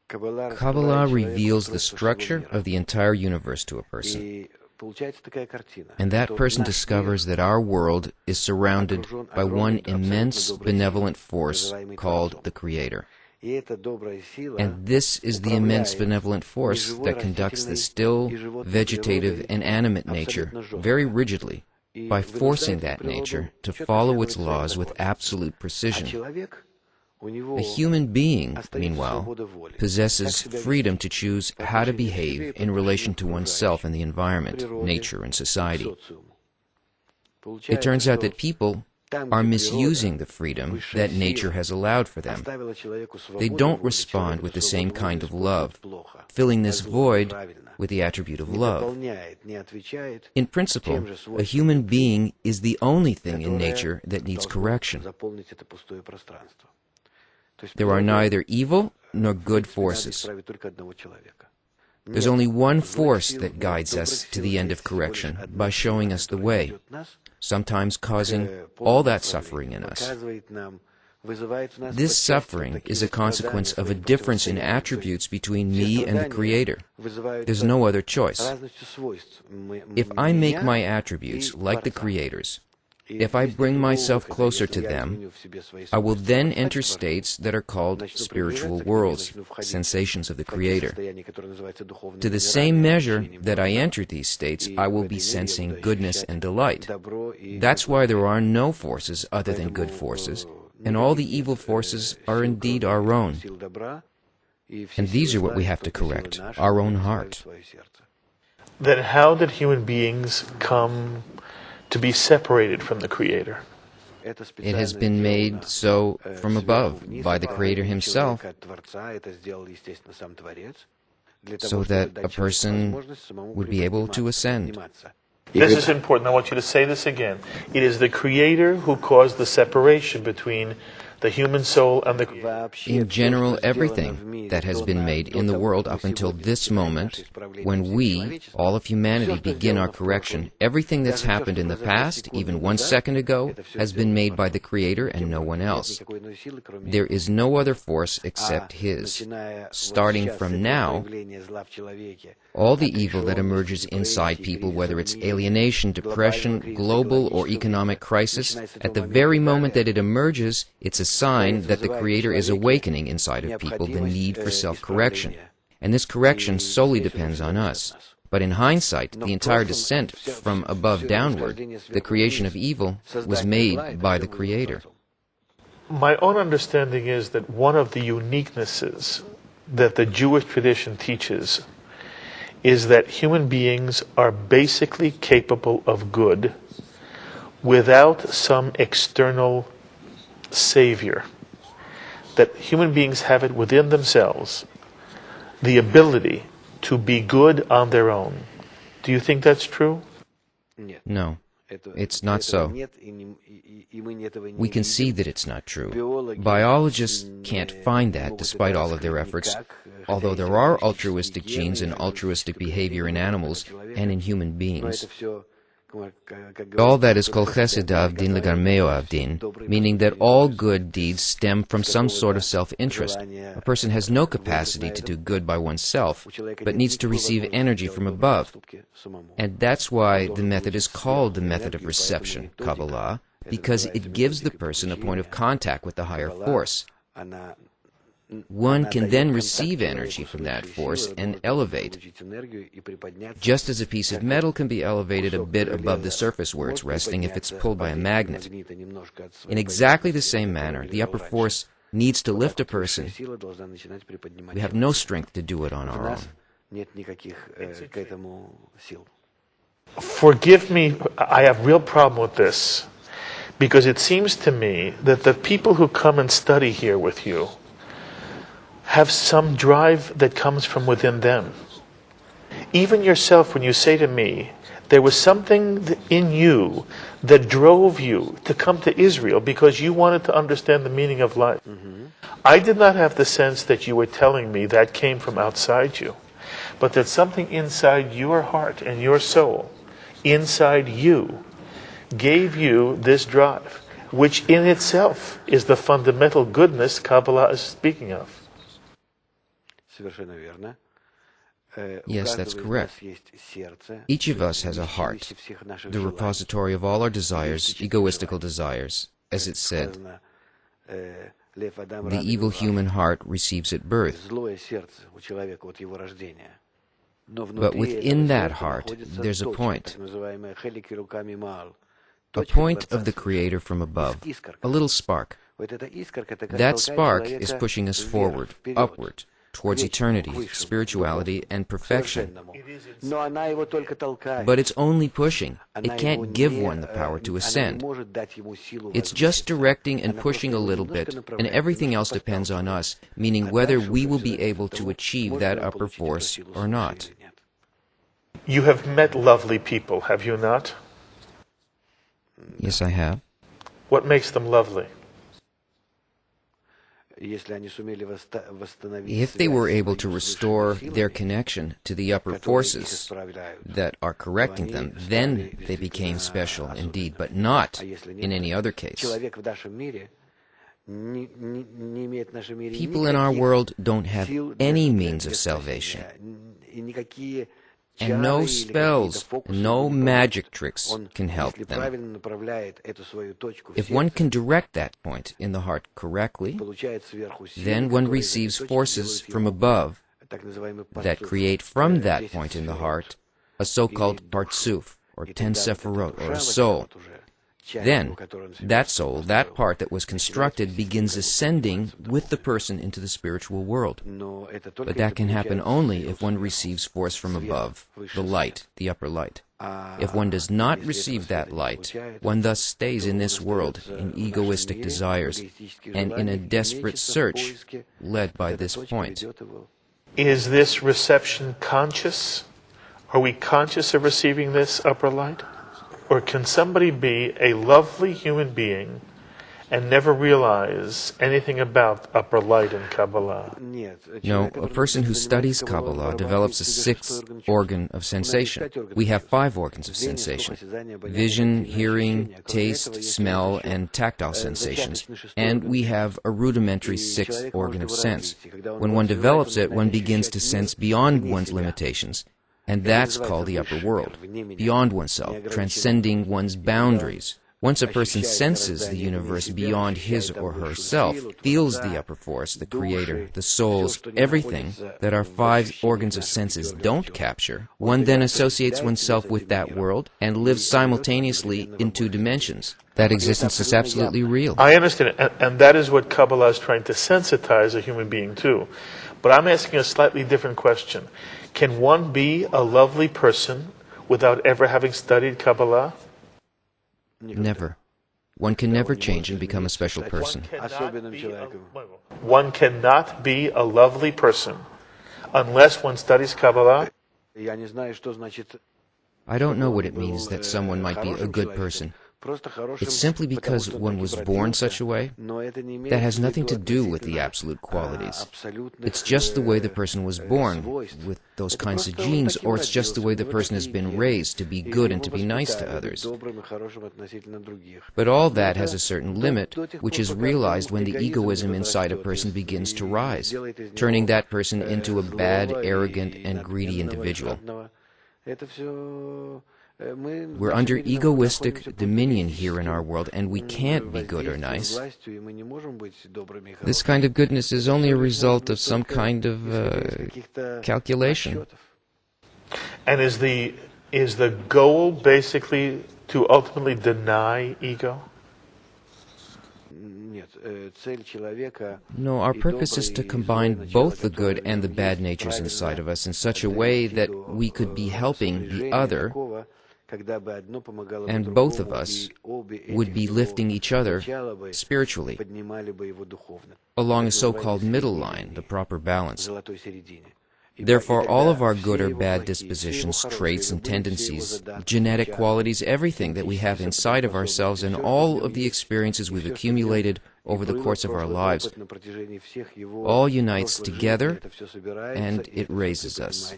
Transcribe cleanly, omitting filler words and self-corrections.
Kabbalah reveals the structure of the entire universe to a person. And that person discovers that our world is surrounded by one immense benevolent force called the Creator. And this is the immense benevolent force that conducts the still, vegetative, and animate nature very rigidly by forcing that nature to follow its laws with absolute precision. A human being, meanwhile, possesses freedom to choose how to behave in relation to oneself and the environment, nature, and society. It turns out that people are misusing the freedom that nature has allowed for them. They don't respond with the same kind of love, filling this void with the attribute of love. In principle, a human being is the only thing in nature that needs correction. There are neither evil nor good forces. There's only one force that guides us to the end of correction by showing us the way, sometimes causing all that suffering in us. This suffering is a consequence of a difference in attributes between me and the Creator. There's no other choice. If I make my attributes like the Creator's, if I bring myself closer to them, I will then enter states that are called spiritual worlds, sensations of the Creator. To the same measure that I enter these states, I will be sensing goodness and delight. That's why there are no forces other than good forces, and all the evil forces are indeed our own. And these are what we have to correct, our own heart. Then how did human beings come to be separated from the Creator? It has been made so from above, by the Creator Himself, so that a person would be able to ascend. This is important. I want you to say this again. It is the Creator who caused the separation between the human soul and the... In general, everything that has been made in the world up until this moment, when we, all of humanity, begin our correction, everything that's happened in the past, even 1 second ago, has been made by the Creator and no one else. There is no other force except His. Starting from now, all the evil that emerges inside people, whether it's alienation, depression, global or economic crisis, at the very moment that it emerges, it's a sign that the Creator is awakening inside of people the need for self-correction. And this correction solely depends on us. But in hindsight, the entire descent from above downward, the creation of evil, was made by the Creator. My own understanding is that one of the uniquenesses that the Jewish tradition teaches is that human beings are basically capable of good without some external savior. That human beings have it within themselves, the ability to be good on their own. Do you think that's true? No, it's not so. We can see that it's not true. Biologists can't find that despite all of their efforts, although there are altruistic genes and altruistic behavior in animals and in human beings. All that is called chesed avdin legarmeo avdin, meaning that all good deeds stem from some sort of self-interest. A person has no capacity to do good by oneself, but needs to receive energy from above. And that's why the method is called the method of reception, Kabbalah, because it gives the person a point of contact with the higher force. One can then receive energy from that force and elevate, just as a piece of metal can be elevated a bit above the surface where it's resting if it's pulled by a magnet. In exactly the same manner, the upper force needs to lift a person. We have no strength to do it on our own. Forgive me, I have real problem with this, because it seems to me that the people who come and study here with you have some drive that comes from within them. Even yourself, when you say to me, there was something in you that drove you to come to Israel because you wanted to understand the meaning of life. I did not have the sense that you were telling me that came from outside you, but that something inside your heart and your soul, inside you, gave you this drive, which in itself is the fundamental goodness Kabbalah is speaking of. Yes, that's correct. Each of us has a heart, the repository of all our desires, egoistical desires. As it said, the evil human heart receives at birth. But within that heart, there's a point of the Creator from above, a little spark. That spark is pushing us forward, upward, towards eternity, spirituality, and perfection. But it's only pushing. It can't give one the power to ascend. It's just directing and pushing a little bit, and everything else depends on us, meaning whether we will be able to achieve that upper force or not. You have met lovely people, have you not? Yes, I have. What makes them lovely? If they were able to restore their connection to the upper forces that are correcting them, then they became special indeed, but not in any other case. People in our world don't have any means of salvation, and no spells, no magic tricks can help them. If one can direct that point in the heart correctly, then one receives forces from above that create from that point in the heart a so-called partsuf, or 10 sephirot, or a soul. Then, that soul, that part that was constructed, begins ascending with the person into the spiritual world. But that can happen only if one receives force from above, the light, the upper light. If one does not receive that light, one thus stays in this world in egoistic desires and in a desperate search led by this point. Is this reception conscious? Are we conscious of receiving this upper light? Or can somebody be a lovely human being and never realize anything about upper light in Kabbalah? No, a person who studies Kabbalah develops a sixth organ of sensation. We have 5 organs of sensation: vision, hearing, taste, smell, and tactile sensations. And we have a rudimentary 6th organ of sense. When one develops it, one begins to sense beyond one's limitations. And that's called the upper world, beyond oneself, transcending one's boundaries. Once a person senses the universe beyond his or herself, feels the upper force, the Creator, the souls, everything that our 5 organs of senses don't capture, one then associates oneself with that world and lives simultaneously in 2 dimensions. That existence is absolutely real. I understand it, and that is what Kabbalah is trying to sensitize a human being to. But I'm asking a slightly different question. Can one be a lovely person without ever having studied Kabbalah? Never. One can never change and become a special person. One cannot be a lovely person unless one studies Kabbalah? I don't know what it means that someone might be a good person. It's simply because one was born such a way. That has nothing to do with the absolute qualities. It's just the way the person was born, with those kinds of genes, or it's just the way the person has been raised to be good and to be nice to others. But all that has a certain limit, which is realized when the egoism inside a person begins to rise, turning that person into a bad, arrogant, and greedy individual. We're under egoistic dominion here in our world, and we can't be good or nice. This kind of goodness is only a result of some kind of calculation. And is the goal basically to ultimately deny ego? No, our purpose is to combine both the good and the bad natures inside of us in such a way that we could be helping the other, and both of us would be lifting each other spiritually along a so-called middle line, the proper balance. Therefore, all of our good or bad dispositions, traits and tendencies, genetic qualities, everything that we have inside of ourselves, and all of the experiences we've accumulated over the course of our lives, all unites together, and it raises us.